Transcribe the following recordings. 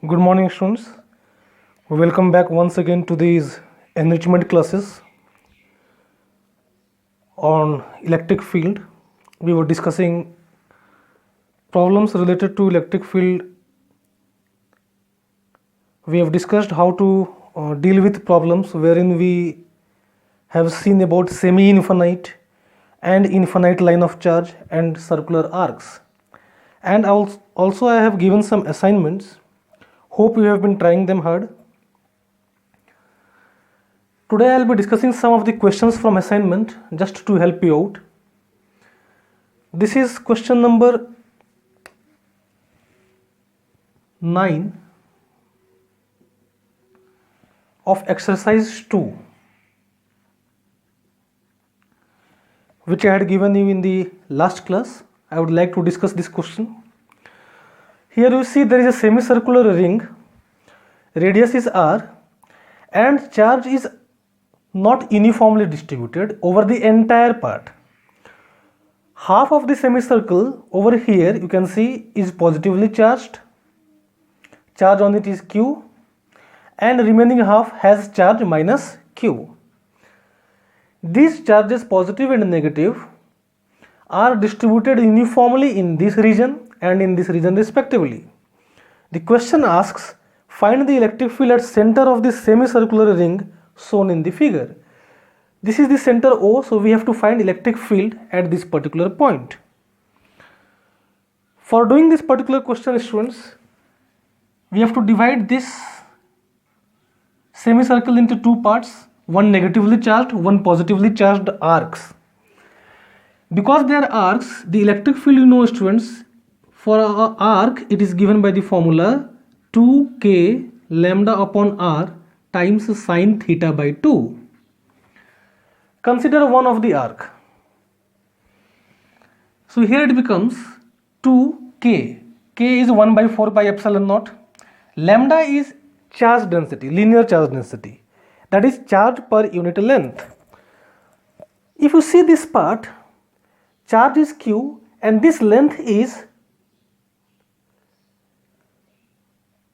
Good morning, students. Welcome back once again to these enrichment classes on electric field. We were discussing problems related to electric field. We have discussed how to deal with problems wherein we have seen about semi-infinite and infinite line of charge and circular arcs. And also I have given some assignments. Hope you have been trying them hard. Today I will be discussing some of the questions from assignment just to help you out. This is question number 9 of exercise 2, which I had given you in the last class. I would like to discuss this question. Here you see there is a semicircular ring, radius is r, and charge is not uniformly distributed over the entire part. Half of the semicircle over here you can see is positively charged, charge on it is q, and remaining half has charge minus q. These charges, positive and negative, are distributed uniformly in this region and in this region respectively. The question asks, find the electric field at center of the semicircular ring shown in the figure. This is the center O, so we have to find electric field at this particular point. For doing this particular question, students, we have to divide this semicircle into two parts, one negatively charged, one positively charged arcs. Because they are arcs, the electric field, students, for an arc it is given by the formula 2k lambda upon r times sine theta by 2. Consider one of the arc. So here it becomes 2k. K is 1 by 4 pi epsilon naught. Lambda is charge density, linear charge density, that is charge per unit length. If you see this part, charge is q and this length is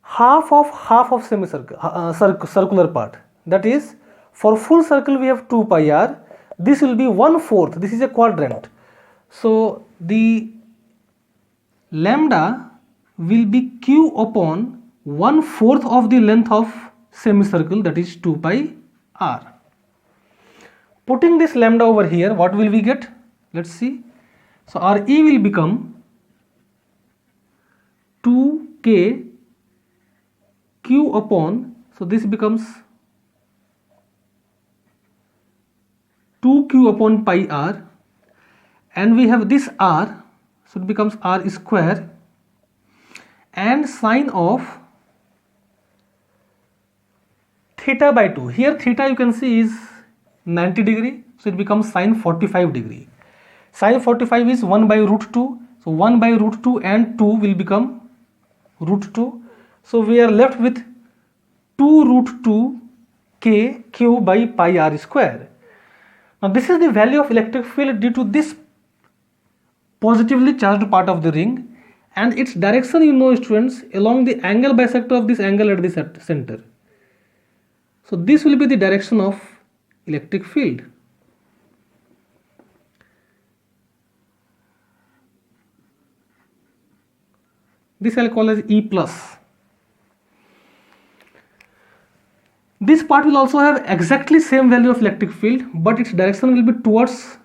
half of semicircle, circular part. That is, for full circle we have 2 pi r, this will be 1/4, this is a quadrant. So the lambda will be q upon 1/4 of the length of semicircle, that is 2 pi r. Putting this lambda over here, what will we get? Let's see. So Re will become 2k q upon, so this becomes 2q upon pi r, and we have this r, so it becomes r square, and sine of theta by 2. Here theta you can see is 90 degree, so it becomes sine 45 degree. Sine 45 is 1 by root 2, so 1 by root 2 and 2 will become root 2. So we are left with 2 root 2 k q by pi r square. Now this is the value of electric field due to this positively charged part of the ring, and its direction, students, along the angle bisector of this angle at the center. So this will be the direction of electric field. This I'll call as E plus. This part will also have exactly same value of electric field, but its direction will be towards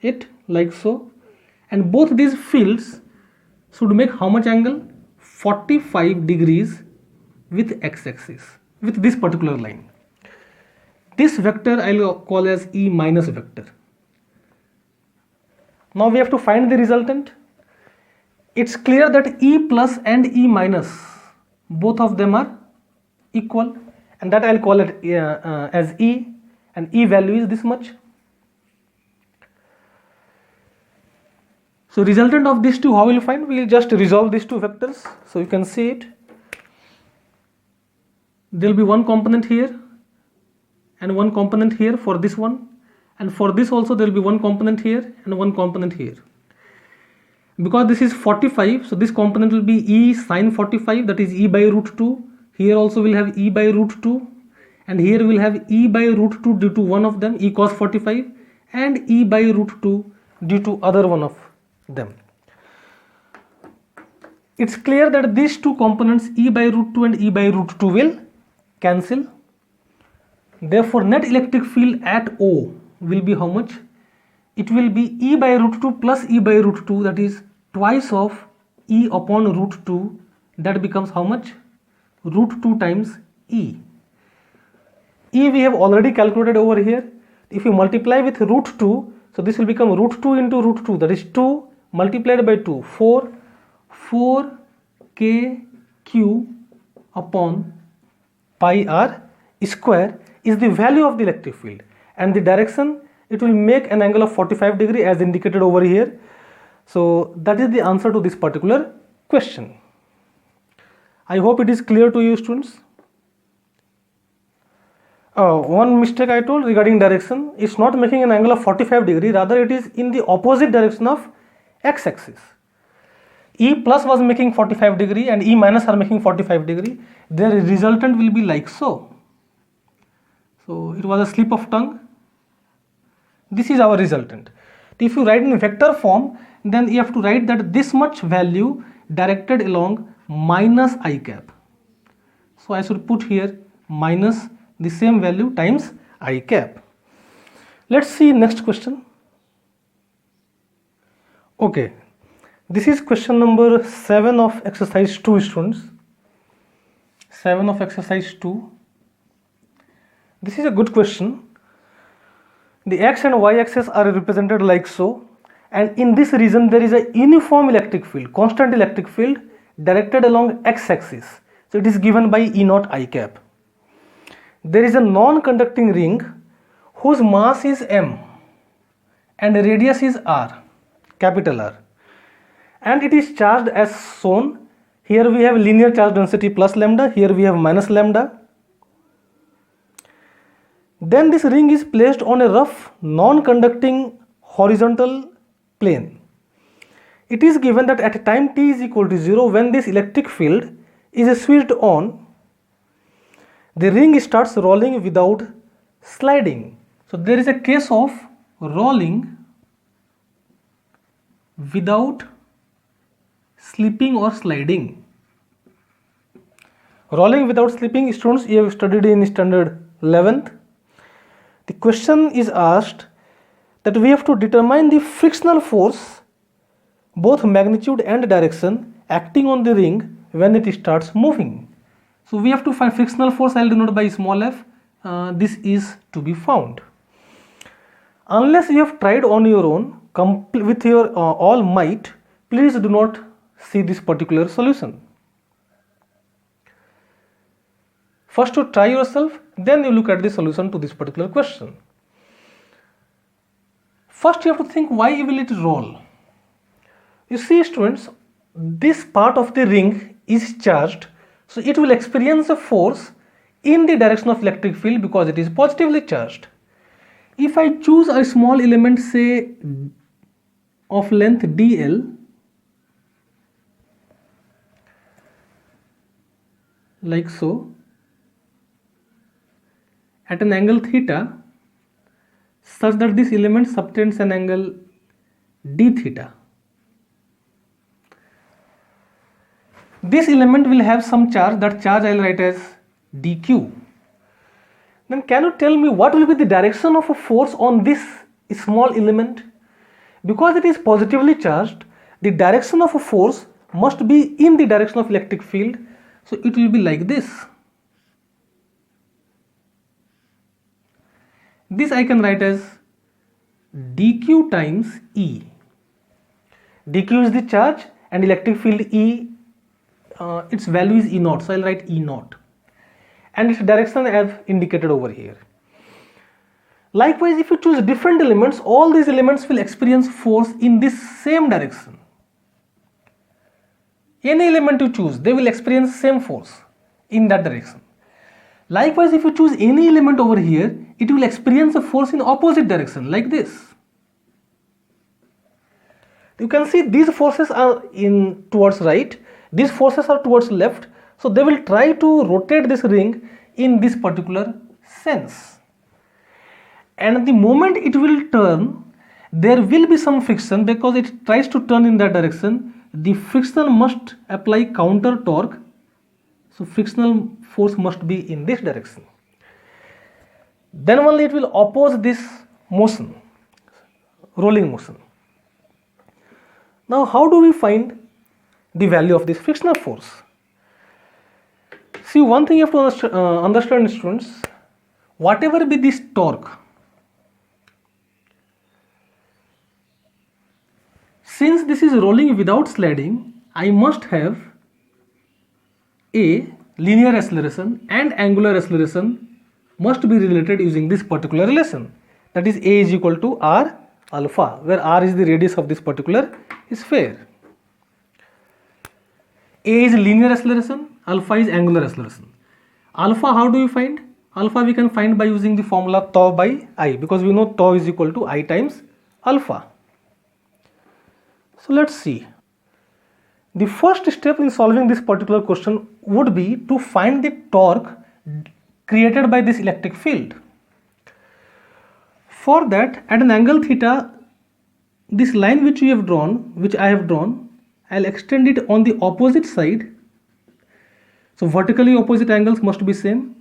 it, like so. And both these fields should make how much angle? 45 degrees with x-axis, with this particular line. This vector I'll call as E minus vector. Now we have to find the resultant. It's clear that E plus and E minus, both of them are equal, and that I'll call it as E, and E value is this much. So resultant of these two, how will you find? We will just resolve these two vectors. So you can see it. There will be one component here and one component here for this one, and for this also there will be one component here and one component here. Because this is 45, so this component will be E sine 45, that is E by root 2. Here also we'll have E by root 2, and here we'll have E by root 2 due to one of them, E cos 45, and E by root 2 due to other one of them. It's clear that these two components, E by root 2 and E by root 2, will cancel. Therefore, net electric field at O will be how much? It will be E by root 2 plus E by root 2, that is twice of E upon root 2. That becomes how much? Root 2 times E. E we have already calculated over here. If you multiply with root 2, so this will become root 2 into root 2, that is 2 multiplied by 2, 4 kq upon pi r square is the value of the electric field, and the direction, it will make an angle of 45 degree as indicated over here. So that is the answer to this particular question. I hope it is clear to you, students. One mistake I told regarding direction, it's not making an angle of 45 degree, rather it is in the opposite direction of x-axis. E plus was making 45 degree and E minus are making 45 degree. Their resultant will be like so. So it was a slip of tongue. This is our resultant. If you write in vector form, then you have to write that this much value directed along minus I cap. So I should put here minus the same value times I cap. Let's see next question. Okay, this is question number 7 of exercise 2, students. 7 of exercise 2. This is a good question. The x and y axis are represented like so, and in this region there is a uniform electric field, constant electric field directed along x axis. So it is given by E naught I cap. There is a non-conducting ring whose mass is m and radius is r, capital R, and it is charged as shown. Here we have linear charge density plus lambda, here we have minus lambda. Then this ring is placed on a rough non-conducting horizontal plane. It is given that at time t is equal to 0, when this electric field is switched on, the ring starts rolling without sliding. So there is a case of rolling without slipping or sliding. Rolling without slipping, students, you have studied in standard 11th. The question is asked that we have to determine the frictional force, both magnitude and direction, acting on the ring when it starts moving. So we have to find frictional force. I will denote by small f. This is to be found. Unless you have tried on your own with your all might, please do not see this particular solution. First to try yourself, then you look at the solution to this particular question. First you have to think, why will it roll? You see, students, this part of the ring is charged, so it will experience a force in the direction of electric field because it is positively charged. If I choose a small element, say of length dl, like so, at an angle theta, such that this element subtends an angle d theta. This element will have some charge, that charge I will write as dq. Then can you tell me what will be the direction of a force on this small element? Because it is positively charged, the direction of a force must be in the direction of electric field, so it will be like this. This I can write as dq times E. dq is the charge and electric field E, its value is E naught, so I will write E naught, and its direction I have indicated over here. Likewise, if you choose different elements, all these elements will experience force in this same direction. Any element you choose, they will experience same force in that direction. Likewise, if you choose any element over here, it will experience a force in opposite direction like this. You can see these forces are in towards right, these forces are towards left, so they will try to rotate this ring in this particular sense. And the moment it will turn, there will be some friction because it tries to turn in that direction. The friction must apply counter torque, so frictional force must be in this direction. Then only it will oppose this motion, rolling motion. Now how do we find the value of this frictional force? See, one thing you have to understand, students, whatever be this torque, since this is rolling without sliding, I must have a linear acceleration and angular acceleration must be related using this particular relation, that is A is equal to R alpha, where R is the radius of this particular sphere. A is linear acceleration, alpha is angular acceleration. Alpha, how do you find? Alpha we can find by using the formula tau by I, because we know tau is equal to I times alpha. So let's see. The first step in solving this particular question would be to find the torque created by this electric field. For that, at an angle theta, this line which I have drawn, I'll extend it on the opposite side. So vertically opposite angles must be same.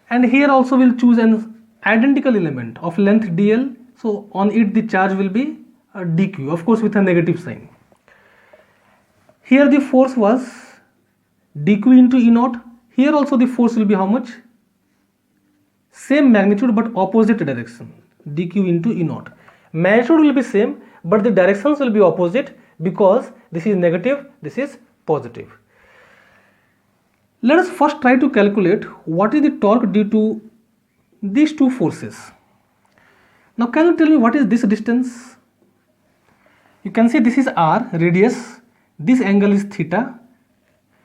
And here also we'll choose an identical element of length dl. So on it the charge will be dq, of course with a negative sign. Here the force was dq into E naught. Here also the force will be how much? Same magnitude but opposite direction, dq into E naught. Magnitude will be same but the directions will be opposite because this is negative, this is positive. Let us first try to calculate what is the torque due to these two forces. Now can you tell me what is this distance? You can see this is r, radius, this angle is theta.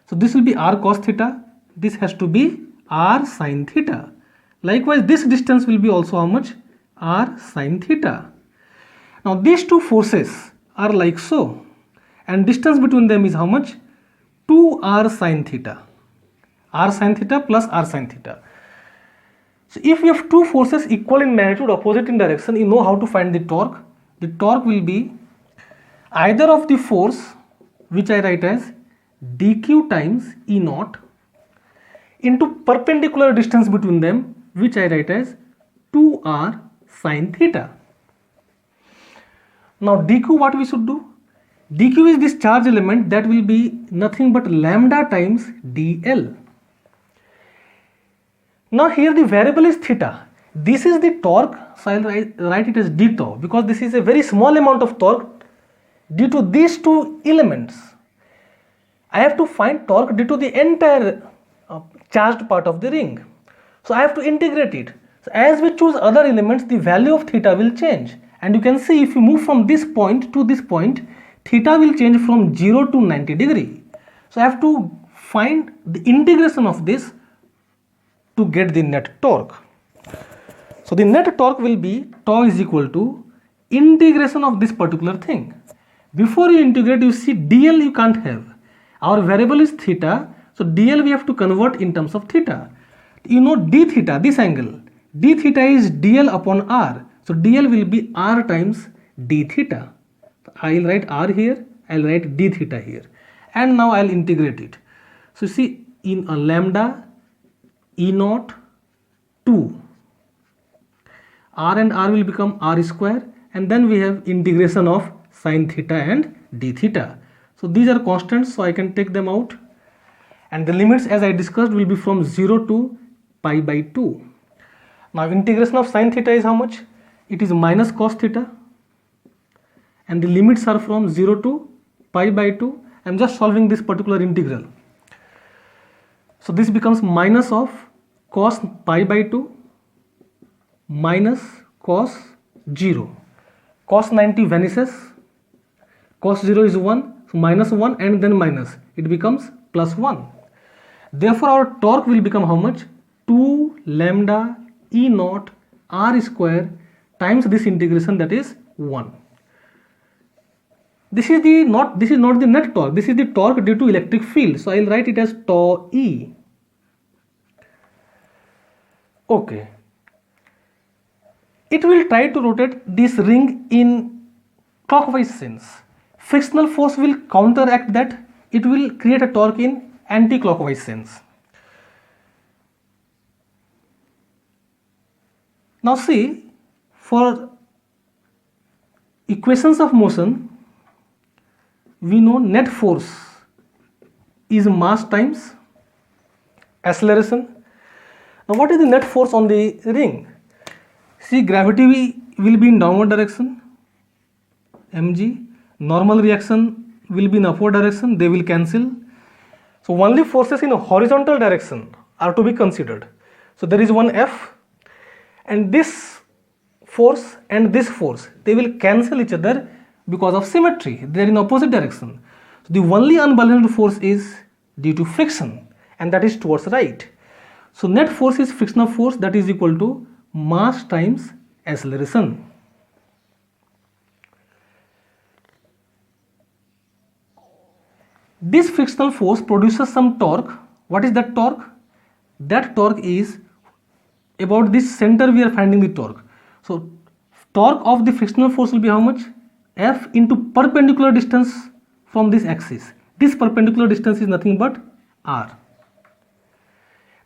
So this will be r cos theta, this has to be r sin theta. Likewise this distance will be also how much? R sin theta. Now these two forces are like so, and distance between them is how much? 2r sin theta. R sin theta plus r sin theta. So if you have two forces equal in magnitude, opposite in direction, you know how to find the torque. The torque will be either of the force, which I write as dq times E naught, into perpendicular distance between them, which I write as 2r sin theta. Now dq, what we should do? dq is this charge element, that will be nothing but lambda times dl. Now here the variable is theta. This is the torque, so I'll write it as d tau, because this is a very small amount of torque due to these two elements. I have to find torque due to the entire charged part of the ring. So I have to integrate it. So as we choose other elements, the value of theta will change. And you can see if you move from this point to this point, theta will change from 0 to 90 degree. So I have to find the integration of this to get the net torque. So the net torque will be tau is equal to integration of this particular thing. Before you integrate, you see dl you can't have. Our variable is theta, so dl we have to convert in terms of theta. You know d theta, this angle, d theta is dl upon r. So dl will be r times d theta. So I will write r here, I will write d theta here. And now I will integrate it. So see, in a lambda E naught 2, r and r will become r square, and then we have integration of sin theta and d theta. So these are constants, so I can take them out, and the limits as I discussed will be from 0 to pi by 2. Now integration of sin theta is how much? It is minus cos theta, and the limits are from 0 to pi by 2. I am just solving this particular integral. So this becomes minus of cos pi by 2 minus cos 0. Cos 90 vanishes, cos 0 is 1, so minus 1 and then minus, it becomes plus 1. Therefore our torque will become how much? 2 lambda E naught r square times this integration, that is 1. this is not the net torque, this is the torque due to electric field, so I'll write it as tau E. Okay, it will try to rotate this ring in clockwise sense. Frictional force will counteract that, it will create a torque in anti-clockwise sense. Now see, for equations of motion, we know net force is mass times acceleration. Now what is the net force on the ring? See, gravity will be in downward direction, mg, normal reaction will be in upward direction, they will cancel. So only forces in a horizontal direction are to be considered. So there is one F, and this force and this force, they will cancel each other because of symmetry, they are in opposite direction. So the only unbalanced force is due to friction, and that is towards right. So net force is frictional force, that is equal to mass times acceleration. This frictional force produces some torque. What is that torque? That torque is about this center we are finding the torque. So torque of the frictional force will be how much? F into perpendicular distance from this axis. This perpendicular distance is nothing but R.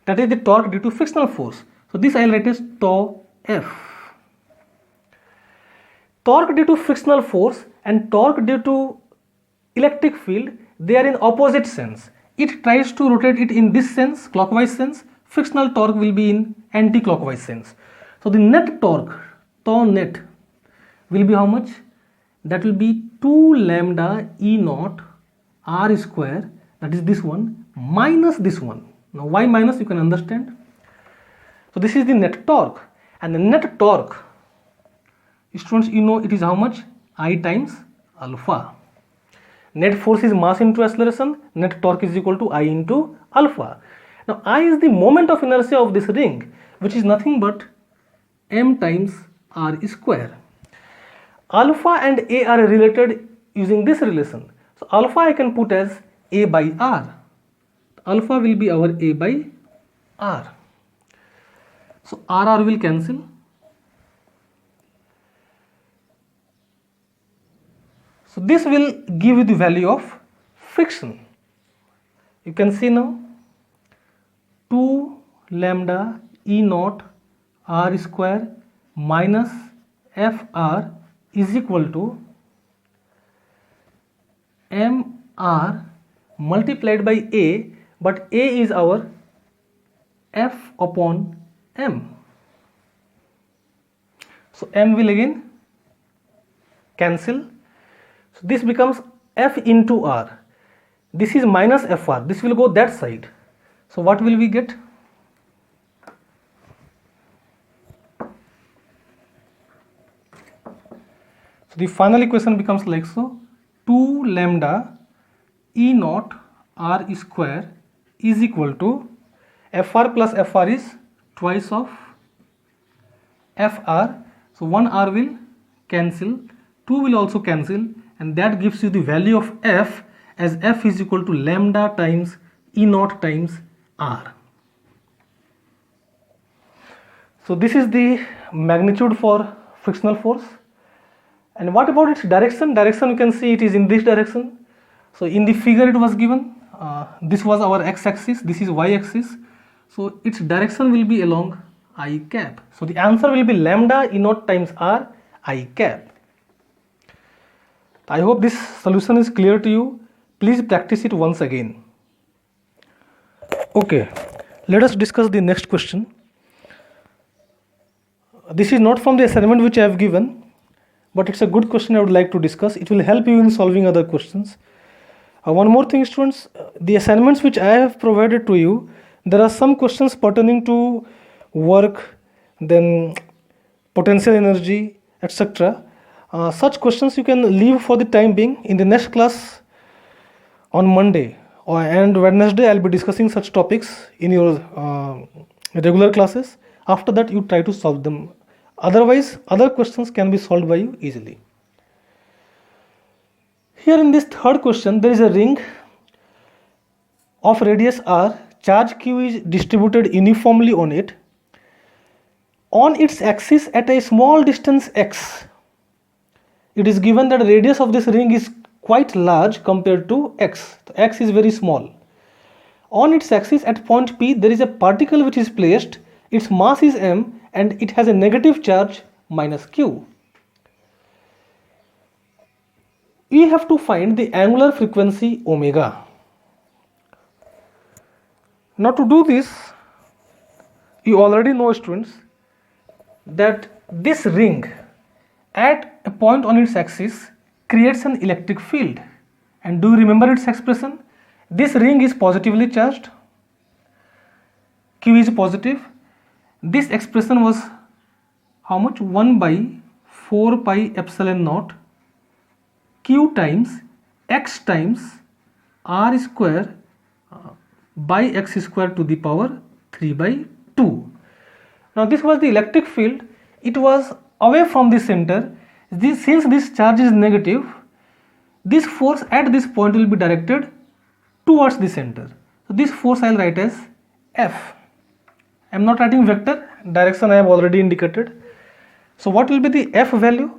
That is the torque due to frictional force. So this I will write as tau F. Torque due to frictional force and torque due to electric field, they are in opposite sense. It tries to rotate it in this sense, clockwise sense. Frictional torque will be in anti-clockwise sense. So the net torque, tau net, will be how much? That will be 2 lambda E naught R square, that is this one, minus this one. Now why minus, you can understand. So this is the net torque, and the net torque, students, you know it is how much? I times alpha. Net force is mass into acceleration, net torque is equal to I into alpha. Now I is the moment of inertia of this ring, which is nothing but m times r square. Alpha and a are related using this relation. So alpha I can put as a by r. Alpha will be our a by r. So r will cancel. So this will give you the value of friction. You can see now 2 lambda E naught R square minus FR is equal to MR multiplied by A, but A is our F upon M. So M will again cancel. So this becomes F into R. This is minus FR. This will go that side. So what will we get? So the final equation becomes like so: 2 lambda E naught R square is equal to FR plus FR is twice of FR. So 1 R will cancel, 2 will also cancel, and that gives you the value of F as F is equal to lambda times E naught times R. So this is the magnitude for frictional force. And what about its direction? Direction, you can see it is in this direction. So in the figure it was given, this was our x-axis, this is y-axis. So its direction will be along I cap. So the answer will be lambda E naught times R I cap. I hope this solution is clear to you. Please practice it once again. Okay, let us discuss the next question. This is not from the assignment which I have given, but it's a good question I would like to discuss. It will help you in solving other questions. One more thing, students, the assignments which I have provided to you, there are some questions pertaining to work, then potential energy, etc. Such questions you can leave for the time being. In the next class on Monday and Wednesday, I'll be discussing such topics in your regular classes. After that, you try to solve them. Otherwise, other questions can be solved by you easily. Here in this third question, there is a ring of radius r, charge q is distributed uniformly on it. On its axis at a small distance x, it is given that the radius of this ring is quite large compared to x. So x is very small. On its axis at point P, there is a particle which is placed. Its mass is m and it has a negative charge minus q. We have to find the angular frequency omega. Now to do this, you already know, students, that this ring at a point on its axis creates an electric field. And do you remember its expression? This ring is positively charged, q is positive. This expression was how much? 1 by 4 pi epsilon naught q times x times r square by x square to the power 3 by 2. Now this was the electric field. It was away from the center. Since this charge is negative, this force at this point will be directed towards the center. So this force I will write as F. I am not writing vector, direction I have already indicated. So what will be the F value?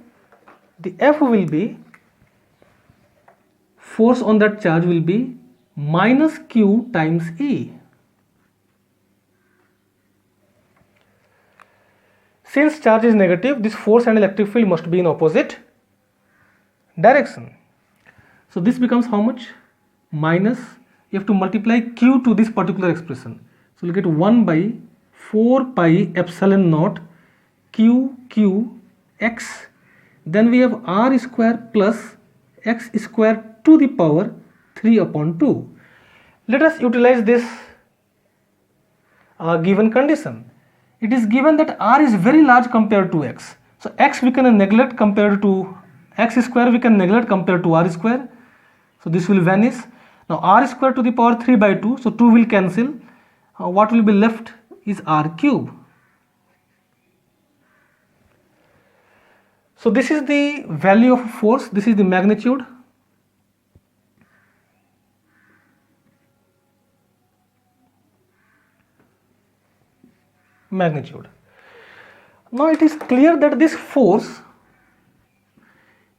The F will be, force on that charge will be minus q times E. Since charge is negative, this force and electric field must be in opposite direction. So this becomes how much? Minus, you have to multiply q to this particular expression. So you get 1 by 4 pi epsilon naught q x. Then we have r square plus x square to the power 3 upon 2. Let us utilize this given condition. It is given that r is very large compared to x. So x we can neglect compared to x square, we can neglect compared to r square. So this will vanish. Now r square to the power 3 by 2. So 2 will cancel. What will be left is r cube. So this is the value of force. This is the magnitude. Now it is clear that this force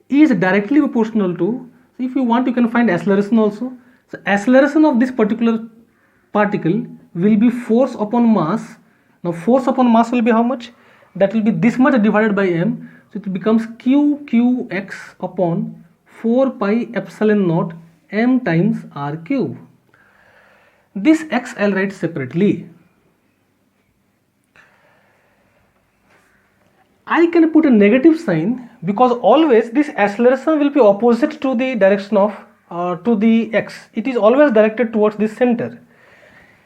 is directly proportional to, so if you want you can find acceleration also. So acceleration of this particular particle will be force upon mass. Now force upon mass will be how much? That will be this much divided by m. So it becomes qx upon 4 pi epsilon naught m times r cube. This x I'll write separately. I can put a negative sign because always this acceleration will be opposite to the direction of to the x. It is always directed towards the center.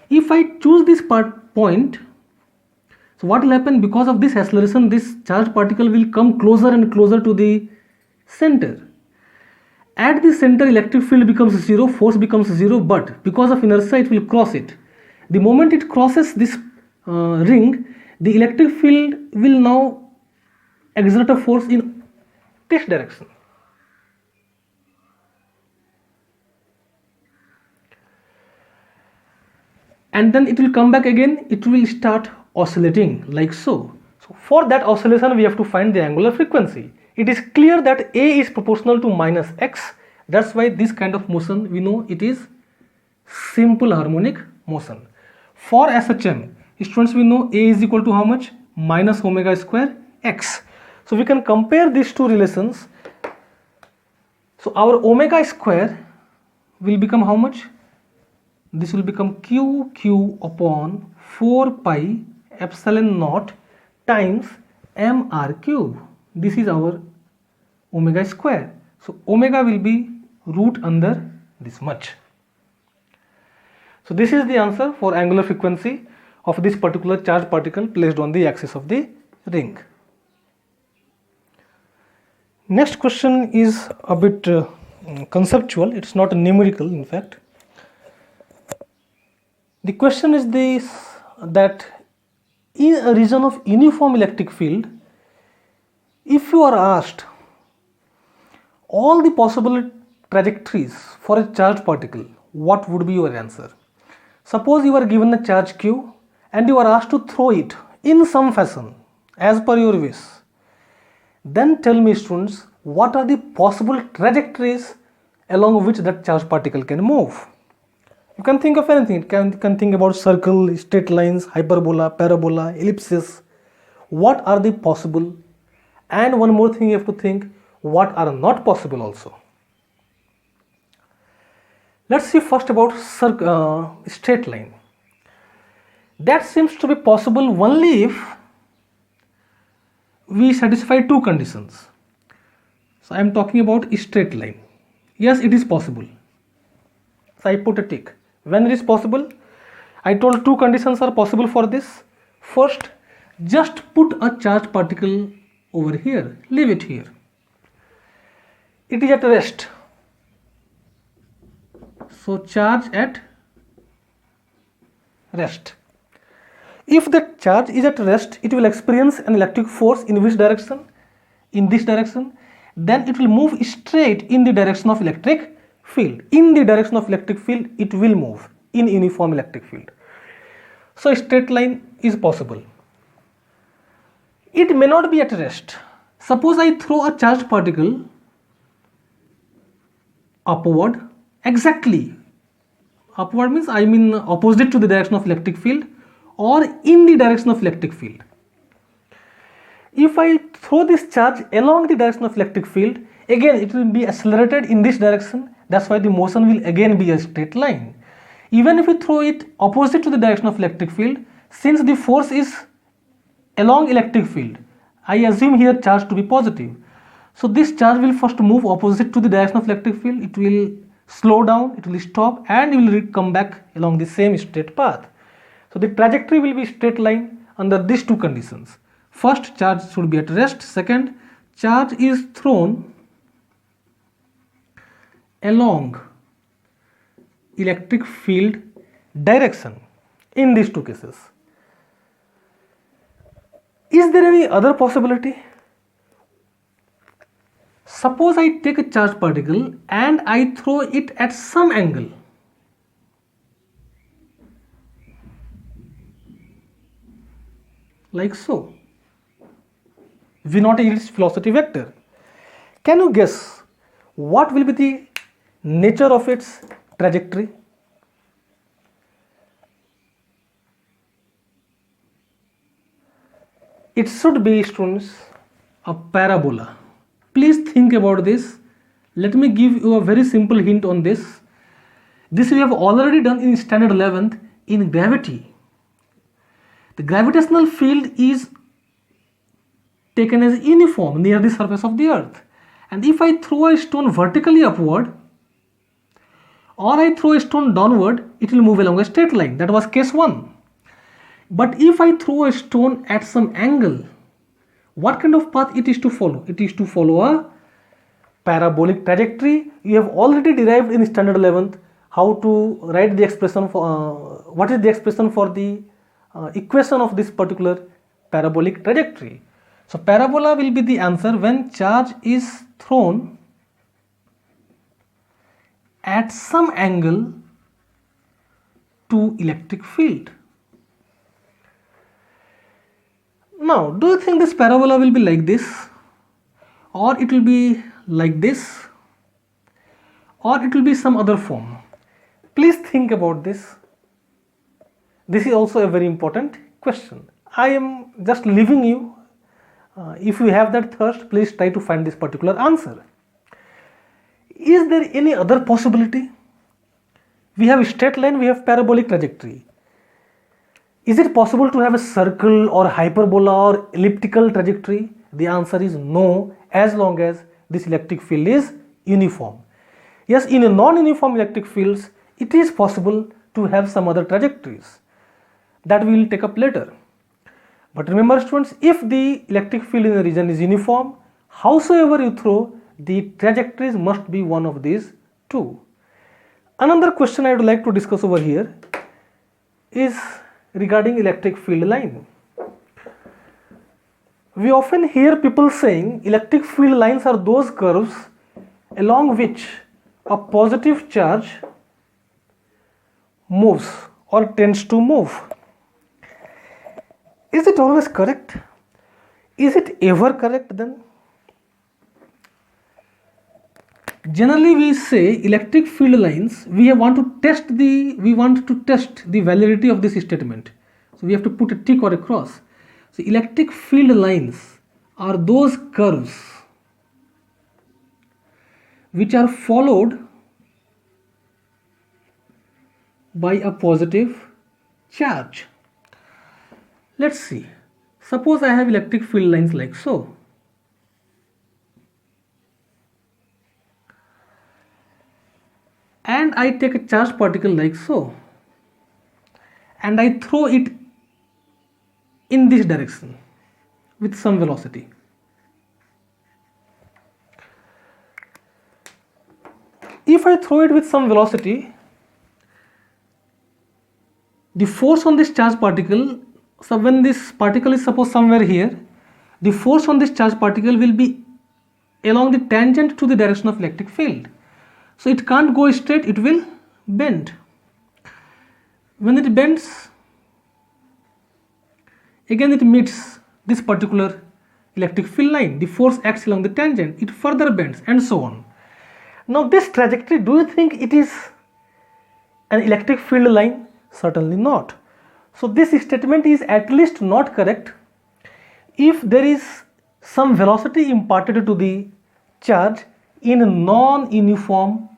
If I choose this point, so what will happen? Because of this acceleration, this charged particle will come closer and closer to the center. At the center, electric field becomes 0, force becomes 0, but because of inertia it will cross it. The moment it crosses this ring, the electric field will now exert a force in this direction. And then it will come back again, it will start oscillating like so. So for that oscillation we have to find the angular frequency. It is clear that A is proportional to minus x. That's why this kind of motion we know it is simple harmonic motion. For SHM, students, we know A is equal to how much? Minus omega square x. So we can compare these two relations. So our omega square will become how much? This will become q upon 4 pi epsilon naught times mr cube. This is our omega square. So omega will be root under this much. So this is the answer for angular frequency of this particular charged particle placed on the axis of the ring. Next question is a bit conceptual. It's not numerical, in fact. The question is this, that in a region of uniform electric field, if you are asked all the possible trajectories for a charged particle, what would be your answer? Suppose you are given a charge q and you are asked to throw it in some fashion as per your wish. Then tell me, students, what are the possible trajectories along which that charged particle can move? You can think of anything. You can think about circle, straight lines, hyperbola, parabola, ellipses. What are the possible? And one more thing you have to think, what are not possible also. Let's see first about straight line. That seems to be possible only if we satisfy two conditions. So I am talking about straight line. Yes, it is possible. So I put a tick. When it is possible, I told two conditions are possible for this. First, just put a charged particle over here, leave it here. It is at rest. So charge at rest. If the charge is at rest, it will experience an electric force in which direction? In this direction. Then it will move straight in the direction of electric field. In the direction of electric field, it will move in uniform electric field. So straight line is possible. It may not be at rest. Suppose I throw a charged particle upward, exactly. Upward means opposite to the direction of electric field or in the direction of electric field. If I throw this charge along the direction of electric field, again it will be accelerated in this direction. That's why the motion will again be a straight line. Even if we throw it opposite to the direction of electric field, since the force is along electric field, I assume here charge to be positive. So this charge will first move opposite to the direction of electric field. It will slow down, it will stop, and it will come back along the same straight path. So the trajectory will be straight line under these two conditions. First, charge should be at rest. Second, charge is thrown along electric field direction in these two cases. Is there any other possibility? Suppose I take a charged particle and I throw it at some angle. Like so. V naught is its velocity vector. Can you guess what will be the nature of its trajectory? It should be, students, a parabola. Please think about this. Let me give you a very simple hint on this. This we have already done in standard 11th in gravity. The gravitational field is taken as uniform near the surface of the earth. And if I throw a stone vertically upward or I throw a stone downward, it will move along a straight line. That was case 1. But if I throw a stone at some angle, what kind of path it is to follow? It is to follow a parabolic trajectory. You have already derived in standard 11th how to write the expression for what is the expression for the equation of this particular parabolic trajectory. So parabola will be the answer when charge is thrown at some angle to electric field. Now, do you think this parabola will be like this, or it will be like this, or it will be some other form? Please think about this. This is also a very important question. I am just leaving you. If you have that thirst, please try to find this particular answer. Is there any other possibility? We have a straight line, we have parabolic trajectory. Is it possible to have a circle or hyperbola or elliptical trajectory? The answer is no, as long as this electric field is uniform. Yes, in a non-uniform electric fields, it is possible to have some other trajectories that we will take up later. But remember, students, if the electric field in a region is uniform, howsoever you throw, the trajectories must be one of these two. Another question I would like to discuss over here is regarding electric field line. We often hear people saying electric field lines are those curves along which a positive charge moves or tends to move. Is it always correct? Is it ever correct then? Generally we say electric field lines, we want to test the validity of this statement. So we have to put a tick or a cross. So electric field lines are those curves which are followed by a positive charge. Let's see. Suppose I have electric field lines like so. And I take a charged particle like so. And I throw it in this direction with some velocity. If I throw it with some velocity, the force on this charged particle, so when this particle is suppose somewhere here, the force on this charged particle will be along the tangent to the direction of electric field. So it can't go straight, it will bend. When it bends, again it meets this particular electric field line. The force acts along the tangent, it further bends, and so on. Now this trajectory, do you think it is an electric field line? Certainly not. So this statement is at least not correct if there is some velocity imparted to the charge in a non-uniform.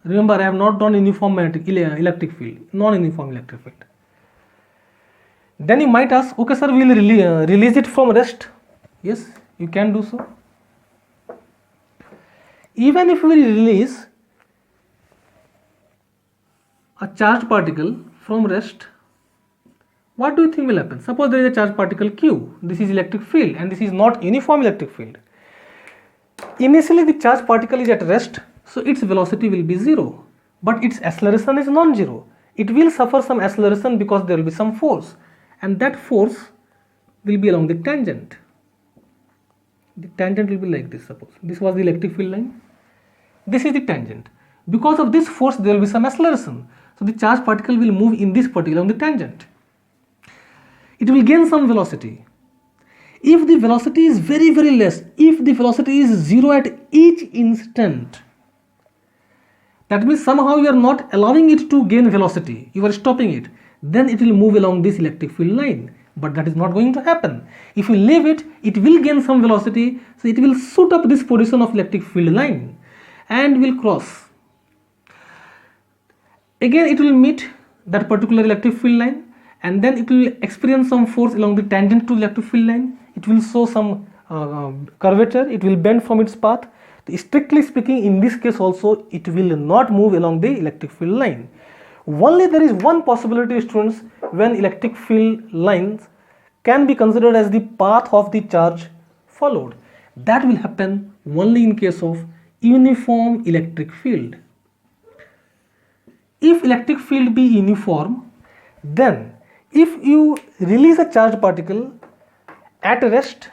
Remember, I have not done uniform electric field, non-uniform electric field. Then you might ask, okay sir, we will release it from rest. Yes, you can do so. Even if we release a charged particle from rest, what do you think will happen? Suppose there is a charged particle Q. This is electric field and this is not uniform electric field. Initially the charged particle is at rest, so its velocity will be 0, but its acceleration is non-zero. It will suffer some acceleration because there will be some force, and that force will be along the tangent. The tangent will be like this. Suppose this was the electric field line, this is the tangent. Because of this force there will be some acceleration, so the charged particle will move in this particular on the tangent. It will gain some velocity. If the velocity is very less, if the velocity is 0 at each instant, that means somehow you are not allowing it to gain velocity, you are stopping it, then it will move along this electric field line. But that is not going to happen. If you leave it, it will gain some velocity, so it will shoot up this position of electric field line and will cross. Again it will meet that particular electric field line, and then it will experience some force along the tangent to electric field line. It will show some curvature, it will bend from its path. Strictly speaking, in this case also it will not move along the electric field line. Only there is one possibility, students, when electric field lines can be considered as the path of the charge followed. That will happen only in case of uniform electric field. If electric field be uniform, then if you release a charged particle at rest,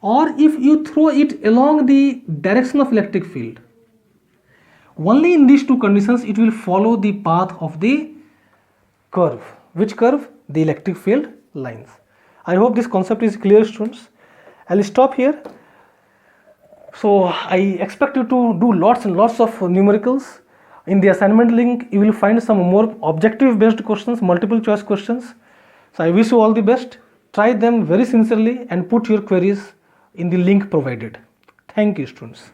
or if you throw it along the direction of electric field, only in these two conditions it will follow the path of the curve. Which curve? The electric field lines. I hope this concept is clear, students. I will stop here. So I expect you to do lots and lots of numericals. In the assignment link you will find some more objective based questions, multiple choice questions. So I wish you all the best. Try them very sincerely and put your queries in the link provided. Thank you, students.